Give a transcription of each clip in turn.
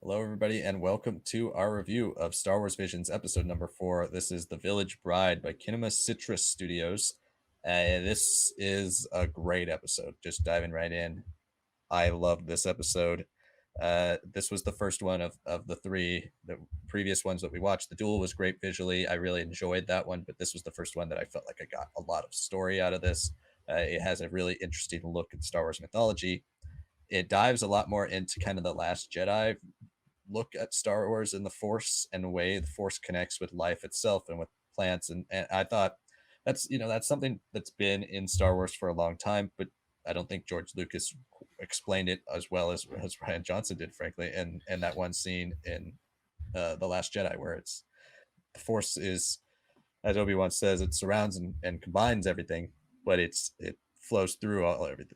Hello, everybody, and welcome to our review of Star Wars Visions episode number 4. This is The Village Bride by Kinema Citrus Studios. This is a great episode. Just diving right in. I loved this episode. This was the first one of the three, the previous ones that we watched. The duel was great visually. I really enjoyed that one, but this was the first one that I felt like I got a lot of story out of this. It has a really interesting look at Star Wars mythology. It dives a lot more into kind of the Last Jedi look at Star Wars and the Force and the way the Force connects with life itself and with plants. And I thought that's something that's been in Star Wars for a long time, but I don't think George Lucas explained it as well as Ryan Johnson did, frankly. And that one scene in The Last Jedi where it's the Force is, as Obi-Wan says, it surrounds and combines everything, but it flows through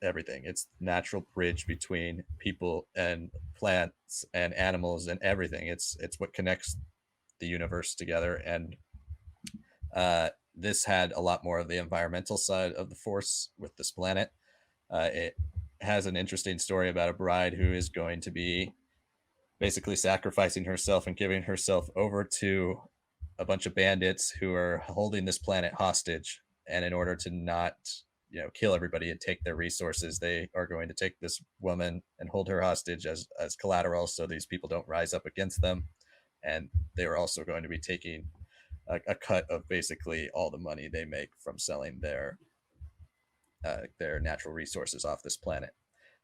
everything. It's the natural bridge between people and plants and animals and everything. It's what connects the universe together. And this had a lot more of the environmental side of the Force with this planet. It has an interesting story about a bride who is going to be basically sacrificing herself and giving herself over to a bunch of bandits who are holding this planet hostage. And in order to not, kill everybody and take their resources, they are going to take this woman and hold her hostage as collateral, so these people don't rise up against them. And they are also going to be taking a cut of basically all the money they make from selling their natural resources off this planet.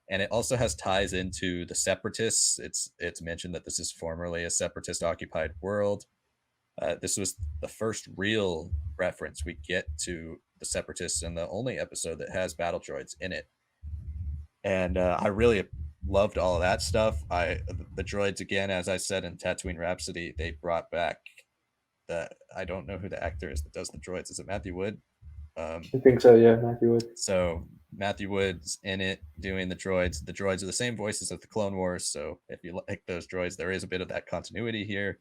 And it also has ties into the separatists. It's mentioned that this is formerly a separatist occupied world. This was the first real reference we get to the separatists, and the only episode that has battle droids in it. And I really loved all of that stuff. The droids, again, as I said in Tatooine Rhapsody, they brought back the, I don't know who the actor is that does the droids. Is it Matthew Wood? I think so, yeah, Matthew Wood. So Matthew Wood's in it doing the droids. The droids are the same voices of the Clone Wars. So if you like those droids, there is a bit of that continuity here.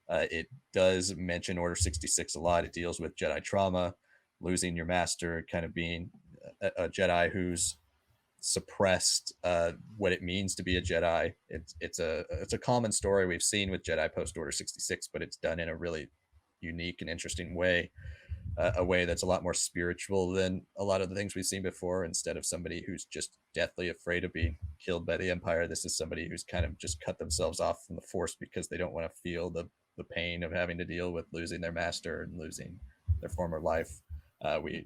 It does mention Order 66 a lot. It deals with Jedi trauma, losing your master, kind of being a Jedi who's suppressed what it means to be a Jedi. It's a common story we've seen with Jedi post Order 66, but it's done in a really unique and interesting way, a way that's a lot more spiritual than a lot of the things we've seen before. Instead of somebody who's just deathly afraid of being killed by the Empire, this is somebody who's kind of just cut themselves off from the Force because they don't want to feel the pain of having to deal with losing their master and losing their former life. We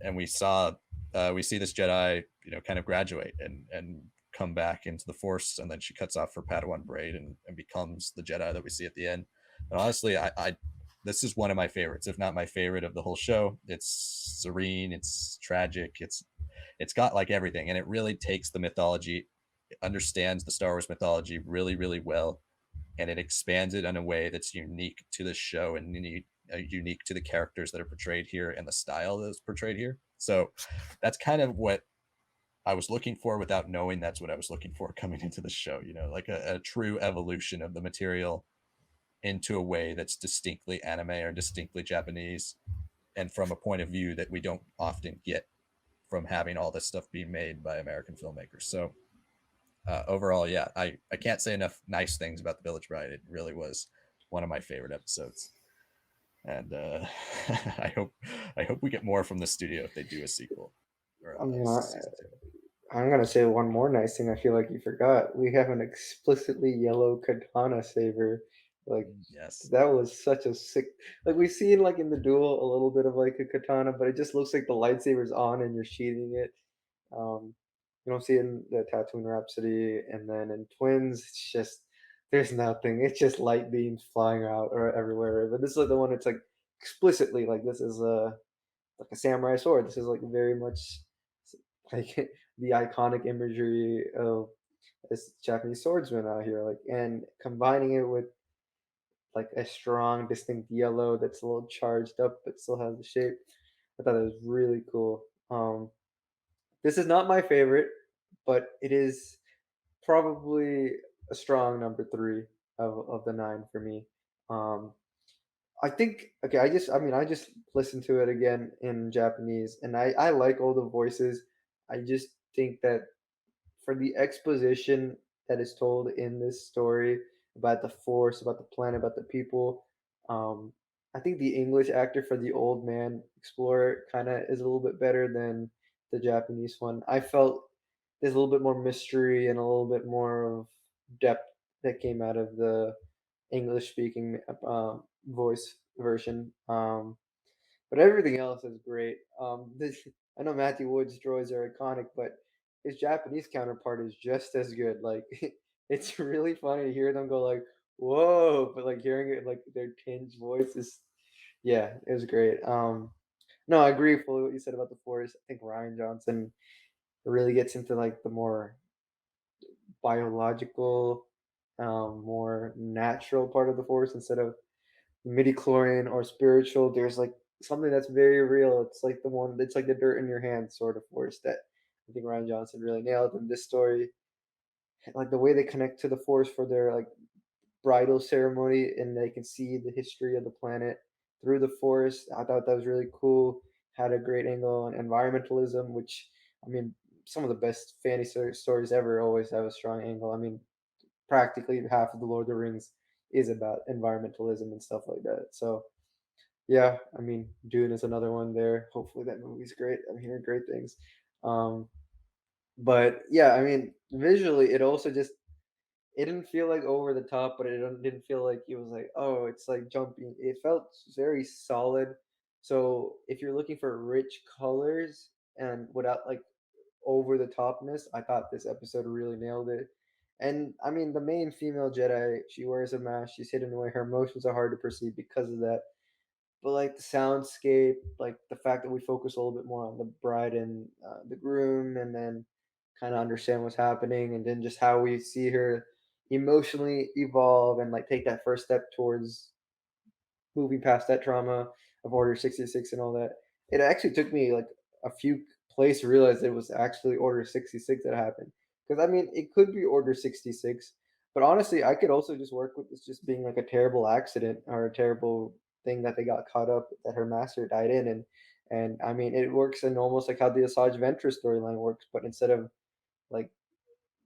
and we see this Jedi, kind of graduate and come back into the Force, and then she cuts off her Padawan braid and becomes the Jedi that we see at the end. And honestly, I this is one of my favorites, if not my favorite of the whole show. It's serene, it's tragic, it's got like everything, and it really takes the mythology, it understands the Star Wars mythology really, really well, and it expands it in a way that's unique to the show and unique to the characters that are portrayed here and the style that's portrayed here. So that's kind of what I was looking for without knowing that's what I was looking for coming into the show, like a true evolution of the material into a way that's distinctly anime or distinctly Japanese, and from a point of view that we don't often get from having all this stuff being made by American filmmakers. So overall, yeah, I can't say enough nice things about The Village Bride. It really was one of my favorite episodes, and I hope we get more from the studio if they do a sequel or I a mean, season two. I'm gonna say one more nice thing. I feel like you forgot. We have an explicitly yellow katana saber. Like Yes. that was such a sick. Like we seen like in the duel a little bit of like a katana, but it just looks like the lightsaber's on and you're sheathing it. Um, you don't see it in the Tatooine Rhapsody, and then in Twins, it's just there's nothing. It's just light beams flying out or everywhere. But this is like the one. It's like explicitly like this is a like a samurai sword. This is like very much like the iconic imagery of this Japanese swordsman out here. Like and combining it with like a strong, distinct yellow that's a little charged up but still has the shape. I thought it was really cool. This is not my favorite, but it is probably a strong number three of the nine for me. Um, I think okay, I just listened to it again in Japanese and I like all the voices. I just think that for the exposition that is told in this story about the Force, about the planet, about the people. Um, I think the English actor for the old man explorer kind of is a little bit better than the Japanese one. I felt there's a little bit more mystery and a little bit more of depth that came out of the English speaking voice version. But everything else is great. I know Matthew Wood's droids are iconic, but his Japanese counterpart is just as good. Like it's really funny to hear them go like, "Whoa!" But like hearing it like their tinged voice is, yeah, it was great. No, I agree fully what you said about the Force. I think Ryan Johnson really gets into like the more biological, more natural part of the Force instead of midi-chlorian or spiritual. There's like something that's very real. It's like the one it's like the dirt in your hand sort of force that I think Ryan Johnson really nailed in this story. Like the way they connect to the force for their like bridal ceremony and they can see the history of the planet through the forest. I thought that was really cool. Had a great angle on environmentalism, which I mean, some of the best fantasy stories ever always have a strong angle. I mean, practically half of the Lord of the Rings is about environmentalism and stuff like that. So yeah, I mean, Dune is another one there. Hopefully that movie's great. I'm hearing great things. Um, but yeah, I mean, visually, it also just it didn't feel like over the top, but didn't feel like it was like, oh, it's like jumping. It felt very solid. So if you're looking for rich colors and without like over the topness, I thought this episode really nailed it. And I mean, the main female Jedi, she wears a mask. She's hidden away. Her emotions are hard to perceive because of that. But like the soundscape, like the fact that we focus a little bit more on the bride and the groom, and then kind of understand what's happening, and then just how we see her emotionally evolve and like take that first step towards moving past that trauma of Order 66 and all that. It actually took me like a few plays to realize that it was actually Order 66 that happened. Because I mean, it could be Order 66, but honestly, I could also just work with this just being like a terrible accident or a terrible thing that they got caught up that her master died in, and I mean, it works in almost like how the Asajj Ventress storyline works, but instead of like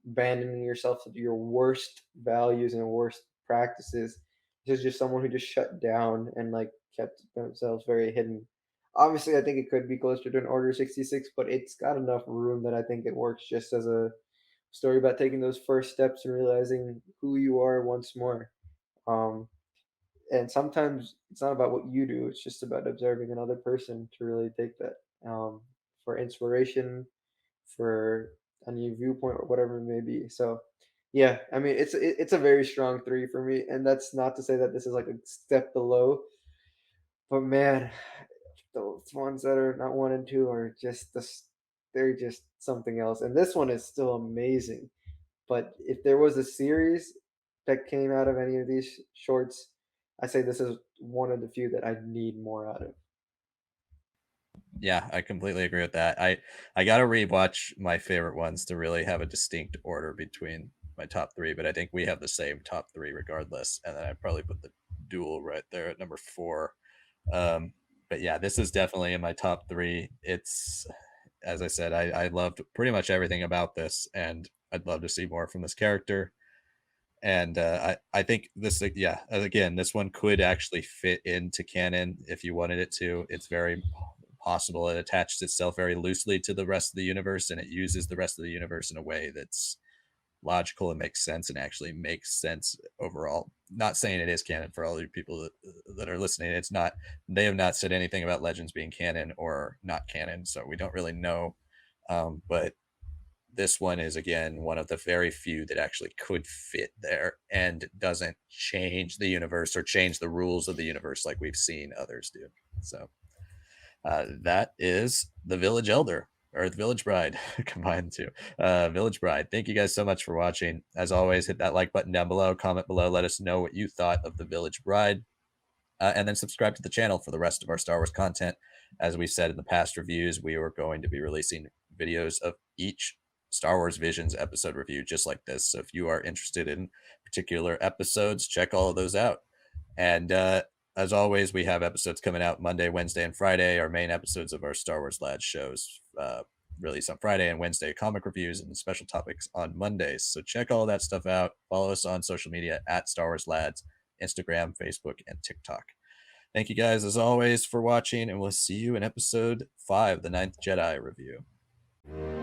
abandoning yourself to your worst values and worst practices. This is just someone who just shut down and like kept themselves very hidden. Obviously, I think it could be closer to an Order 66, but it's got enough room that I think it works just as a story about taking those first steps and realizing who you are once more. Um, and sometimes it's not about what you do; it's just about observing another person to really take that for inspiration, for a new viewpoint or whatever it may be. So, yeah, I mean, it's a very strong 3 for me, and that's not to say that this is like a step below, but man, those ones that are not 1 and 2 are just they're just something else, and this one is still amazing. But if there was a series that came out of any of these shorts, I say this is one of the few that I need more out of. Yeah, I completely agree with that. I gotta rewatch my favorite ones to really have a distinct order between my top three, but I think we have the same top three regardless. And then I'd probably put the duel right there at number four. But yeah, this is definitely in my top three. It's as I said, I loved pretty much everything about this, and I'd love to see more from this character. And I think this, like, yeah, again, this one could actually fit into canon if you wanted it to. It's very possible. It attaches itself very loosely to the rest of the universe, and it uses the rest of the universe in a way that's logical and makes sense and actually makes sense overall. Not saying it is canon for all you people that are listening. It's not. They have not said anything about Legends being canon or not canon, so we don't really know. But this one is again one of the very few that actually could fit there and doesn't change the universe or change the rules of the universe like we've seen others do. So that is the Village Elder or the Village Bride combined two. Village Bride. Thank you guys so much for watching. As always, hit that like button down below, comment below, let us know what you thought of the Village Bride, and then subscribe to the channel for the rest of our Star Wars content. As we said in the past reviews, we are going to be releasing videos of each Star Wars Visions episode review just like this. So if you are interested in particular episodes, check all of those out. And as always, we have episodes coming out Monday, Wednesday, and Friday, our main episodes of our Star Wars Lads shows. release on Friday and Wednesday, comic reviews and special topics on Mondays. So check all that stuff out. Follow us on social media at Star Wars Lads, Instagram, Facebook, and TikTok. Thank you guys, as always, for watching, and we'll see you in episode 5, the Ninth Jedi review.